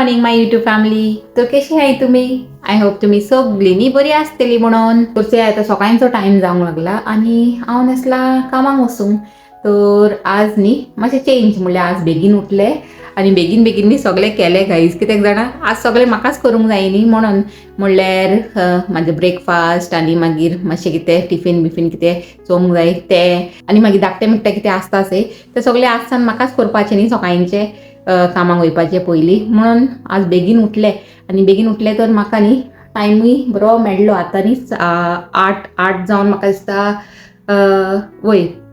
Morning माय YouTube family. तर कशी आहे तुम्ही? आय होप तुम्ही सगळींनी बरी आसतली म्हणून. तसे आता सकाळचो टाइम जावंक लागला आणि हांव नसला कामाक वचूंक. तर आज न्ही मातशें चेंज म्हणल्यार आज बेगीन उठले आणि बेगीन बेगीन न्ही सगळें केलें गाईज. कित्याक जाणा आज सगळें म्हाकाच करूंक जाय न्ही म्हणून. म्हणल्यार म्हाजें ब्रेकफास्ट आनी मागीर मातशें कितें टिफीन बिफीन कितें चोवंक जाय तें आनी मागीर धाकटें मुट्टें कितें आसतासय तें सगळें आज सावन म्हाकाच करपाचें न्ही सकाळचें कामाक वयपाचें पयलीं. म्हणून आज बेगीन उठलें आनी बेगीन उठलें तर म्हाका न्ही टायमूय बरो मेळ्ळो. आतां न्ही 8 जावन म्हाका दिसता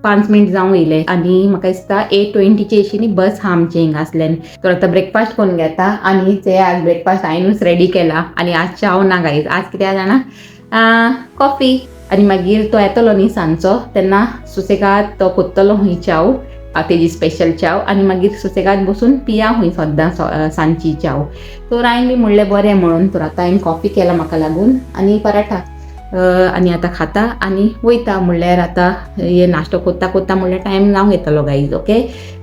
5 मिनट जावं येयले आनी म्हाका दिसता 8:20ची अशी न्ही बस आहा आमचे हिंगा आसल्यान. तर आतां ब्रेकफास्ट करून घेता आनी ते आज ब्रेकफास्ट हांवेंनूच रेडी केला आनी आज चाव ना गायज. आज कित्याक जाणा कॉफी आनी मागीर तो येतलो न्ही सांजचो तेन्ना सुसेगाद तो कोत्तलो हूंय चाव, तेजी स्पेशल चाव आनी मागीर सुसेगाद बसून पिया हूंय सद्दां सांजची चाव. तर हांवें बी म्हणलें बरें म्हणून. तर आतां हांवें कॉफी केला म्हाका लागून आनी पराठा आनी आतां खाता आनी वयता. म्हणल्यार आतां हे नाश्तो कोत्ता कोत्ता म्हणल्यार टायम जावंक येतलो गायज. ओके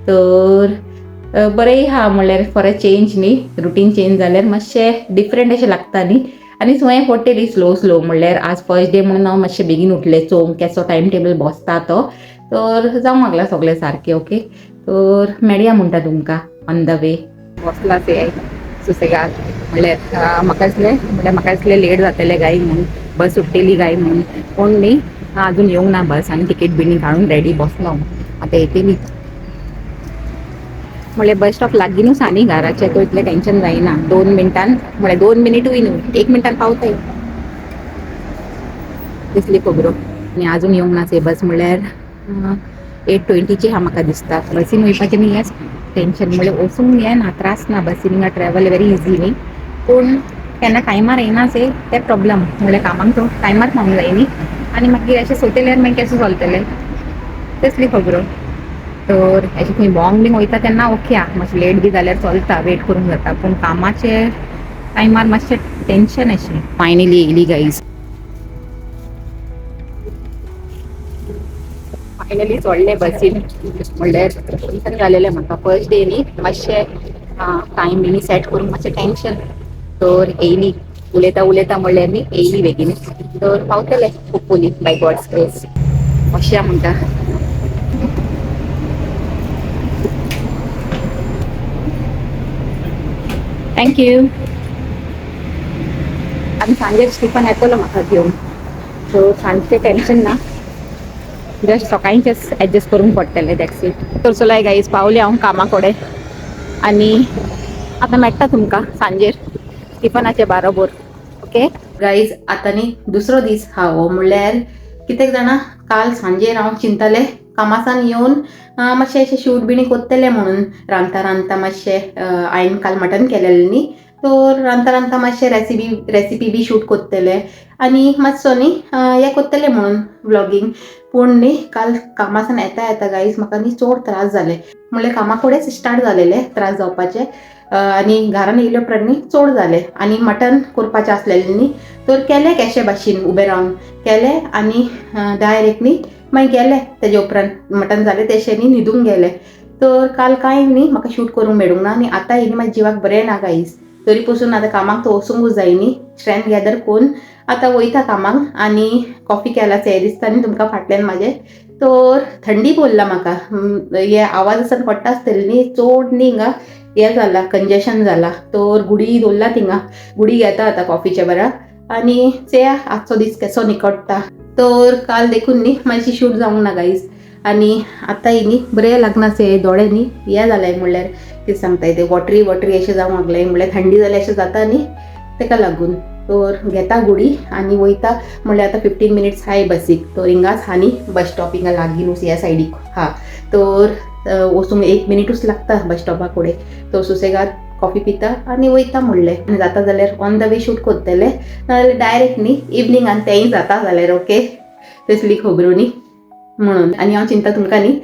तर बरें हा म्हणल्यार फॉर अ चेंज न्ही रुटीन चेंज जाल्यार मातशें डिफरंट अशें लागता न्ही आनी सवय पडटली स्लो म्हणल्यार आज फर्स्ट डे म्हणून हांव मातशें बेगीन उठलें चोवंक केसो टायम टेबल बसता तो. तर जावंक लागला सगळें सारकें. ओके तर मेळया म्हणटा तुमकां ऑन द वे. बसला ते सुसेगाद म्हणल्यार म्हाका दिसलें लेट जातलें गाय म्हणून, बस सुट्टेली गाय म्हणून. पूण न्ही अजून येवंक ना बस आनी तिकेट बिणी काडून रेडी बसलो. आतां येतली म्हणल्यार बस स्टॉप लागीनूच आहा न्ही घराचें तो इतलें टेंशन जायना. 2 मिनटान म्हणल्यार 2 मिनिटूय न्हू 1 मिनटान पावताय दिसली खबरो. आनी अजून येवंक ना ते बस म्हणल्यार 8:20ची हा म्हाका दिसता. बसीन वयपाचें न्ही हेंच टेंशन म्हणल्यार वचूंक हें ना त्रास ना बसीन हिंगा ट्रॅवल व्हेरी इजी न्ही. पूण केन्ना टायमार येनाच ते प्रॉब्लम. म्हणल्यार कामाक तो टायमार पावूंक जाय न्ही आनी मागीर अशें सोंतल्यार मागीर केशें चलतलें तसली खबरो. तर अशें खंय भोंवंक बीन वयता तेन्ना ओके आहा मातशें लेट बी जाल्यार चलता वेट करूंक जाता. पूण कामाचे टायमार मातशें टेंशन अशें. फायनली येयली गायज. फायनली चडलें बसीन म्हणल्यार टेंशन जालेलें म्हाका फर्स्ट डे न्ही मातशें टायम बिनी सेट करूंक मातशें टेंशन. तर येयली उलयता म्हणल्यार न्ही येयली बेगीन. तर पावतलें होपफुली बाय गॉड्स ग्रेस अशें म्हणटा. थँक्यू. आनी सांजे स्टिफन येतलो म्हाका घेवन. सो सांजचें टेंशन ना जस्ट सकाळचेंच एडजस्ट करूंक पडटलें दॅट्स इट. तर चलाय गायज पावलें हांव कामा कडेन आनी आतां मेळटा तुमकां सांजेर स्टिफनाचे बाराबोर. ओके गायज आतां न्ही दुसरो दीस हा हो. म्हणल्यार कित्याक जाणा काल सांजेर हांव चिंतलें कामासान येवन मातशें अशें शूट बिणी कोत्तलें म्हणून. रांदता मातशें हांवें काल मटन केलेलें न्ही तर रांदता मातशें रेसिपी बी शूट कोत्तलें आनी मातसो न्ही हें कोत्तलें म्हणून व्लॉगींग. पूण न्ही काल कामासान येता गायज म्हाका न्ही चड त्रास जाले. म्हणल्यार कामा कडेच स्टार्ट जालेले त्रास जावपाचे आनी घरान येयले उपरांत न्ही चड जालें. आनी मटन करपाचें आसलेलें न्ही तर केलें केशे भाशेन उबें रावन केलें आनी डायरेक्ट न्ही मागीर गेलें. तेजे उपरांत मटन जालें तेशें न्ही न्हिदूंक गेलें. तर काल कांय न्ही म्हाका शूट करूंक मेळूंक ना आनी आतां येयली म्हाज्या जिवाक बरें ना गायज. तरी पसून आतां कामाक तो वचूंकूच जाय न्ही स्ट्रेंथ गॅदर करून आतां वयता कामाक. आनी कॉफी केला हें दिसता न्ही तुमकां फाटल्यान म्हाजे. तर थंडी पडला म्हाका. हे आवाज आसन पडटा आसतले न्ही चड न्ही हिंगा हें जाला कंजेशन जाला. तर गुडी दवरला थिंगा गुडी घेता आतां कॉफीच्या बरा आनी चेया आजचो दीस केसो निकट्टा. तर काल देखून न्ही मातशी शूट जावंक ना गायज. आनी आतां न्ही बरें लागनाचे दोळे न्ही हें जालें म्हणल्यार कितें सांगताय ते वॉटरी अशें जावंक लागलें. म्हणल्यार थंडी जाल्यार अशें जाता न्ही तेका लागून. तर घेता गुडी आनी वयता. म्हणल्यार आतां 15 मिनिट्स हाय बसीक. तर हिंगाच हा न्ही बस स्टॉप हिंगा लागीनूच ह्या सायडीक हा. तर वचूंक 1 मिनिटूच लागता बस स्टॉपा कडेन. तो सुसेगाद कॉफी पिता आनी वयता म्हणलें. जाता जाल्यार ऑन द वे शूट कोत्तलें नाजाल्यार डायरेक्ट न्ही इवनिंगान तेंय जाता जाल्यार ओके तसली खबरो न्ही म्हणून. आनी हांव चिंता तुमकां न्ही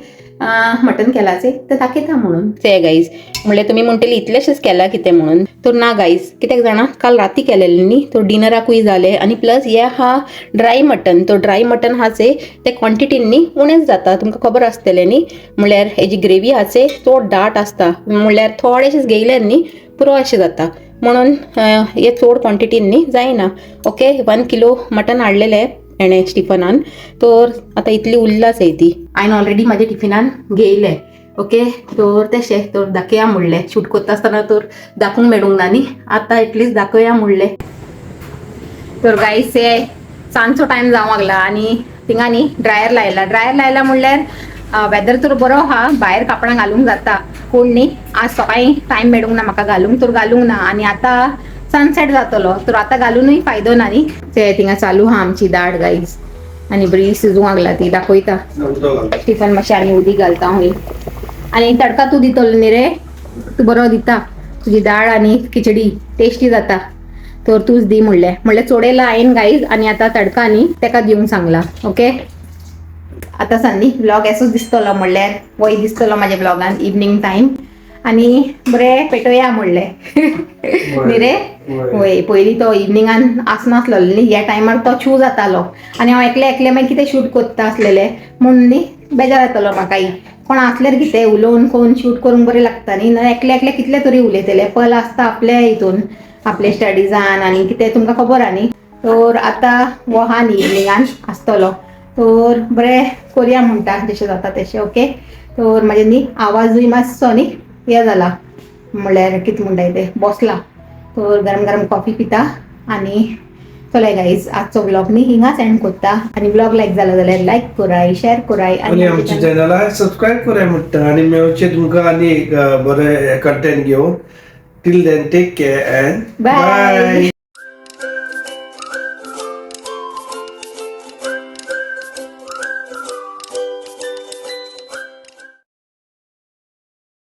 मटन केलाचे ते दाखयता म्हणून. ते गायज म्हणल्यार तुमी म्हणटली इतलेशेच केला कितें म्हणून. तर ना गायज कित्याक जाणा काल राती केलेलें न्ही तो डिनराकूय जालें आनी प्लस हे हा ड्राय मटन. तो ड्राय मटन हाचे ते क्वॉन्टिटीन न्ही उणेंच जाता तुमकां खबर आसतलें न्ही. म्हणल्यार हेजी ग्रेवी हाचे चड दाट आसता. म्हणल्यार थोडेशेच घेयल्यार न्ही पुरो अशें जाता म्हणून हे चड क्वॉन्टिटीन न्ही जायना. ओके 1 किलो मटन हाडलेलें एणे स्टिफनान, तर आतां इतली उरलाच ती हांवें ऑलरेडी म्हाज्या टिफिनान घेयले. ओके तर तशें तर दाखया म्हणलें, शूट करता आसतना तर दाखोवंक मेळूंक ना न्ही, आतां एटलीस्ट दाखया म्हणलें. तर गाईस हे सांजचो टायम जावंक लागला आनी थिंगा न्ही ड्रायर लायला म्हणल्यार वेदर तर बरो आहा, भायर कापडां घालूंक जाता, पूण न्ही आज सकाळीं टायम मेळूंक ना म्हाका घालूंक, तर घालूंक ना. आनी आतां सनसेट जातलो तर आतां घालूनय फायदो ना न्ही. ते थिंगा चालू आहा आमची दाळ गाईज आनी बरी शिजूंक लागला ती, दाखयता. टिफन मातशें आनी उदीक घालता हांव. आनी तडका तूं दितलो न्ही रे, तूं बरो दिता, तुजी दाळ आनी खिचडी टेस्टी जाता, तर तूच दी म्हणलें चोडयला हांवें गाईज. आनी आतां तडका न्ही तेका दिवंक सांगला. ओके आतां न्ही ब्लॉग एसोच दिसतलो, म्हणल्यार वय दिसतलो म्हाज्या ब्लॉगान इवनिंग टायम, आनी बरें पेटोया म्हणलें न्ही रे. वय पयलीं तो इवनिंगान आसनासलो न्ही, ह्या टायमार तो शू जातालो आनी हांव एकलें मागीर कितें शूट करता आसलेलें म्हणून न्ही बेजार येतलो म्हाकाय. कोण आसल्यार कितें उलोवन कोण शूट करूंक बरें लागता न्ही, एकलें कितलें तरी उलयतलें, पल आसता आपल्या हितून आपले स्टडीजान आनी कितें तुमकां खबर आहा न्ही. तर आतां हो आहा न्ही इवनिंगान आसतलो, तर बरें करया म्हणटा जशें जाता तशें. ओके तर म्हाजे न्ही आवाजूय मातसो न्ही हें जाला, म्हणल्यार कितें म्हणटाय तें बसला. तर गरम गरम कॉफी पिता आनी चलय गाईज आजचो ब्लॉग न्ही हिंगाच एंड करता. आनी ब्लॉग लायक जालो जाल्यार लायक कराय, शेअर कराय आनी आमच्या चॅनलाक सबस्क्राईब कराय म्हणटा. आनी मेळचे तुमकां आनी एक बरें कंटेंट घेवन. Till then take care and bye.